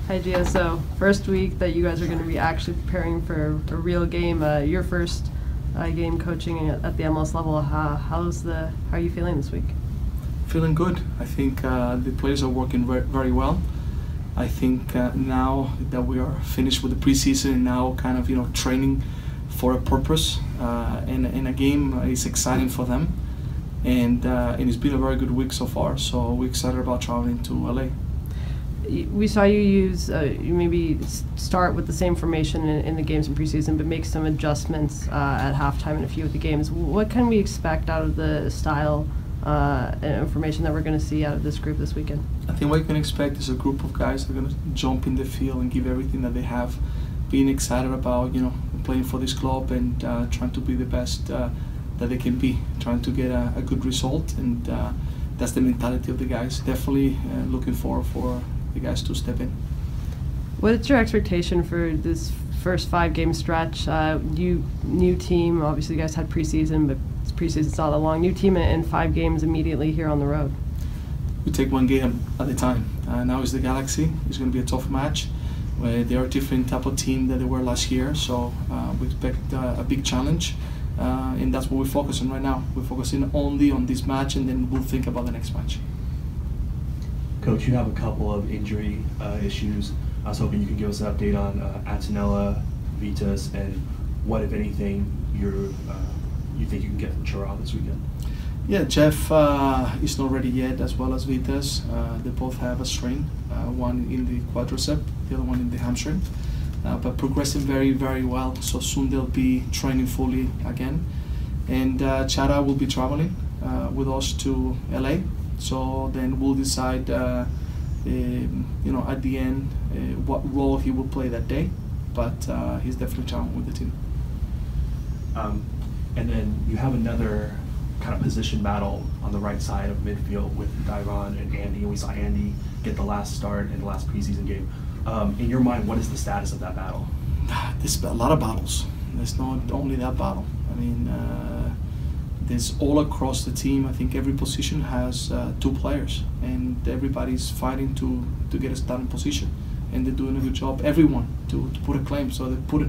Hi Gio, so first week that you guys are going to be actually preparing for a real game, your first game coaching at the MLS level. How are you feeling this week? Feeling good. I think the players are working very well. I think now that we are finished with the preseason and now kind of training for a purpose and a game is exciting for them, and it's been a very good week so far. So we're excited about traveling to LA. We saw you use you maybe start with the same formation in the games in preseason, but make some adjustments at halftime in a few of the games. What can we expect out of the style and information that we're going to see out of this group this weekend? I think what you can expect is a group of guys that are going to jump in the field and give everything that they have, being excited about playing for this club and trying to be the best that they can be, trying to get a good result, and that's the mentality of the guys. Definitely looking forward for the guys to step in. What's your expectation for this first 5-game stretch? New team, obviously you guys had preseason, but preseason's not that long. New team and 5 games immediately here on the road. We take one game at a time. Now is the Galaxy. It's going to be a tough match. They are a different type of team than they were last year, so we expect a big challenge, and that's what we're focusing right now. We're focusing only on this match, and then we'll think about the next match. Coach, you have a couple of injury issues. I was hoping you could give us an update on Attinella, Vitas, and what, if anything, you think you can get from Chara this weekend? Yeah, Jeff is not ready yet, as well as Vitas. They both have a strain, one in the quadricep, the other one in the hamstring, but progressing very, very well. So soon they'll be training fully again. And Chara will be traveling with us to LA. So then we'll decide, at the end, what role he will play that day. But he's definitely traveling with the team. And then you have another kind of position battle on the right side of midfield with Dairon and Andy. And we saw Andy get the last start in the last preseason game. In your mind, what is the status of that battle? There's a lot of battles. There's not only that battle. I mean, there's all across the team. I think every position has 2 players, and everybody's fighting to get a starting position, and they're doing a good job. Everyone to put a claim, so they put it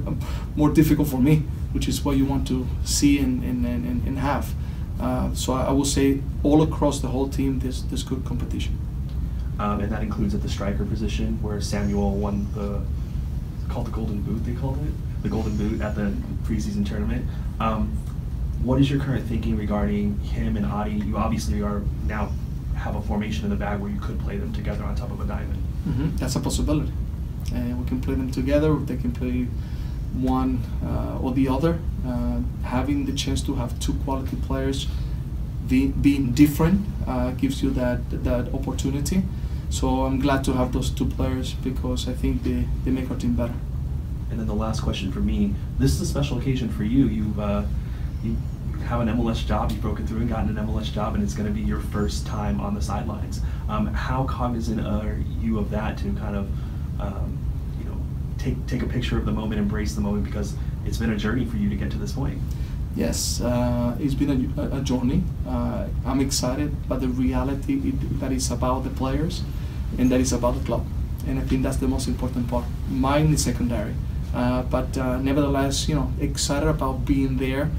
more difficult for me, which is what you want to see and have. So I will say all across the whole team, there's good competition. And that includes at the striker position, where Samuel won called the Golden Boot. They called it the Golden Boot at the preseason tournament. What is your current thinking regarding him and Adi? You obviously now have a formation in the bag where you could play them together on top of a diamond. Mm-hmm. That's a possibility. We can play them together. They can play one or the other. Having the chance to have 2 quality players being different gives you that opportunity. So I'm glad to have those 2 players because I think they make our team better. And then the last question for me, this is a special occasion for you. You have an MLS job, you've broken through and gotten an MLS job, and it's going to be your first time on the sidelines. How cognizant are you of that to kind of take a picture of the moment, embrace the moment, because it's been a journey for you to get to this point? Yes, it's been a journey. I'm excited, but the reality that is about the players and that is about the club, and I think that's the most important part. Mine is secondary, but nevertheless, excited about being there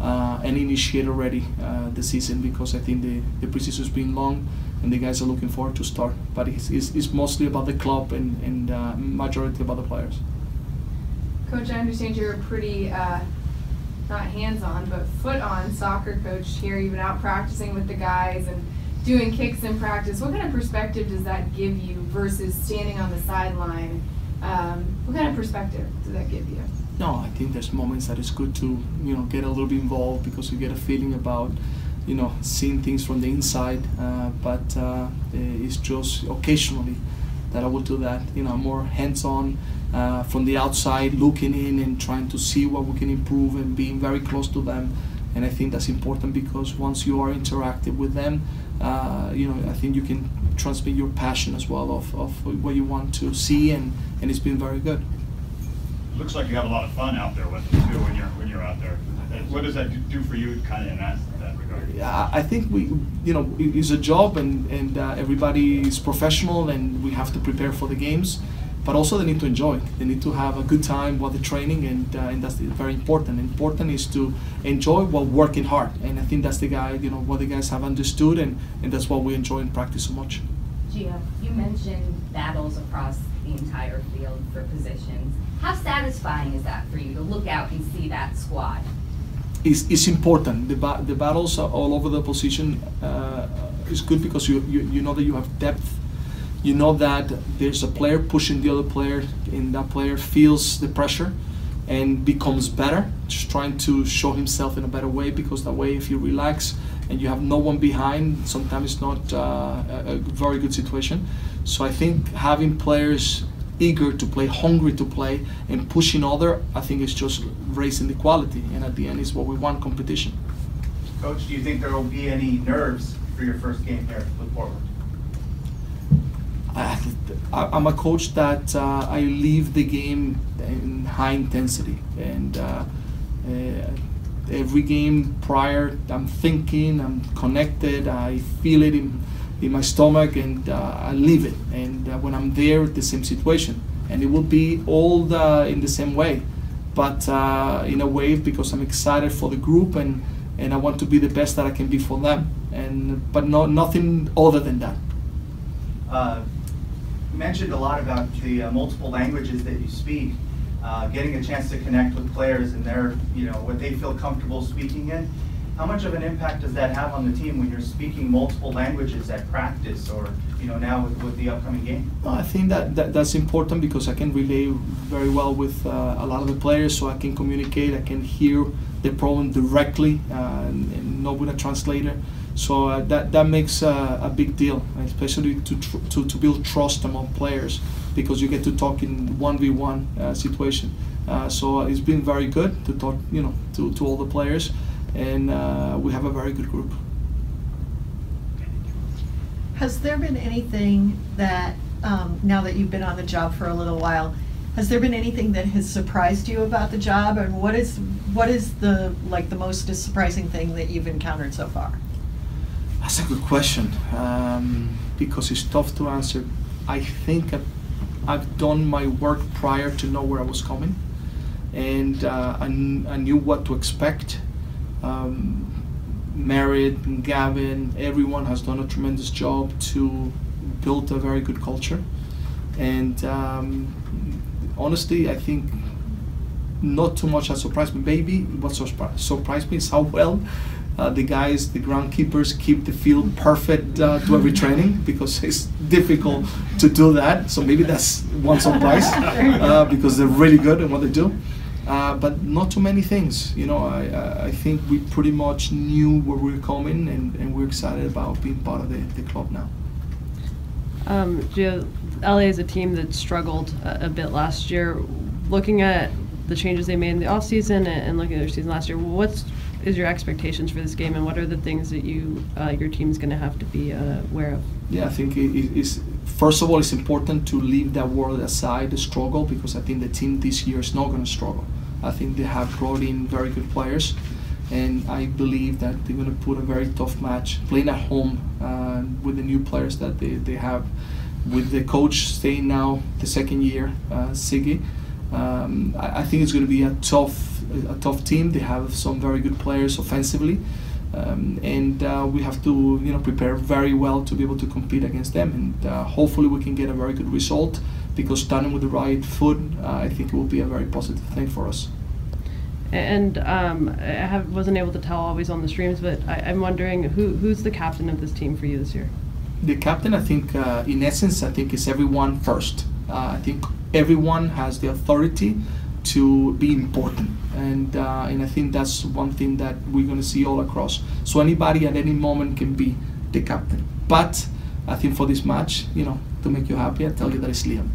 and initiate already the season, because I think the preseason has been long and the guys are looking forward to start. But it's mostly about the club and majority about the players. Coach, I understand you're a pretty not hands-on, but foot-on soccer coach here. You've been out practicing with the guys and doing kicks in practice. What kind of perspective does that give you versus standing on the sideline? What kind of perspective does that give you? No, I think there's moments that it's good to get a little bit involved, because you get a feeling about seeing things from the inside. But it's just occasionally that I will do that. More hands-on from the outside, looking in and trying to see what we can improve and being very close to them. And I think that's important, because once you are interactive with them, I think you can transmit your passion as well of what you want to see, and it's been very good. Looks like you have a lot of fun out there with them too when you're out there. What does that do for you, kind of in that regard? Yeah, I think it's a job, and everybody is professional, and we have to prepare for the games. but also they need to enjoy. They need to have a good time while they're training, and that's very important. Important is to enjoy while working hard, and I think that's what the guys have understood, and that's what we enjoy in practice so much. Gio, you mentioned battles across the entire field for positions. How satisfying is that for you to look out and see that squad? It's important. The battles all over the position is good because you know that you have depth. You know that there's a player pushing the other player, and that player feels the pressure and becomes better, just trying to show himself in a better way, because that way if you relax and you have no one behind, sometimes it's not a very good situation. So I think having players eager to play, hungry to play, and pushing other, I think it's just raising the quality, and at the end is what we want, competition. Coach, do you think there will be any nerves for your first game here with Portland? I'm a coach that I leave the game in high intensity, and every game prior I'm thinking, I'm connected, I feel it in my stomach, and I leave it, and when I'm there, the same situation, and it will be all in the same way, but in a way because I'm excited for the group, and I want to be the best that I can be for them, but nothing other than that. You mentioned a lot about the multiple languages that you speak, getting a chance to connect with players and their, what they feel comfortable speaking in. How much of an impact does that have on the team when you're speaking multiple languages at practice, or now with the upcoming game? Well, I think that's important because I can relate very well with a lot of the players, so I can communicate, I can hear the problem directly, and not with a translator. So that makes a big deal, especially to build trust among players, because you get to talk in 1v1 situation. So it's been very good to talk, to all the players, and we have a very good group. Has there been anything that, now that you've been on the job for a little while, has there been anything that has surprised you about the job, and what is the most surprising thing that you've encountered so far? That's a good question, because it's tough to answer. I think I've done my work prior to know where I was coming, and I knew what to expect. Merritt and Gavin, everyone has done a tremendous job to build a very good culture, and honestly, I think not too much has surprised me. Maybe what surprised me is how well the guys, the groundkeepers, keep the field perfect to every training, because it's difficult to do that. So maybe that's one surprise, because they're really good at what they do. But not too many things. I think we pretty much knew where we were coming, and we're excited about being part of the club now. Gio, LA is a team that struggled a bit last year. Looking at the changes they made in the offseason and looking at their season last year, what is your expectations for this game, and what are the things that your team's going to have to be aware of? Yeah, I think first of all, it's important to leave that word aside, the struggle, because I think the team this year is not going to struggle. I think they have brought in very good players, and I believe that they're going to put a very tough match, playing at home with the new players that they have, with the coach staying now the second year, Siggy. I think it's going to be a tough team. They have some very good players offensively, and we have to prepare very well to be able to compete against them, and hopefully we can get a very good result, because starting with the right foot, I think it will be a very positive thing for us. And I wasn't able to tell always on the streams, but I'm wondering who's the captain of this team for you this year? The captain, I think, in essence, I think is everyone first. I think everyone has the authority to be important, and I think that's one thing that we're going to see all across. So anybody at any moment can be the captain. But I think for this match, to make you happy, I tell you that it's Liam.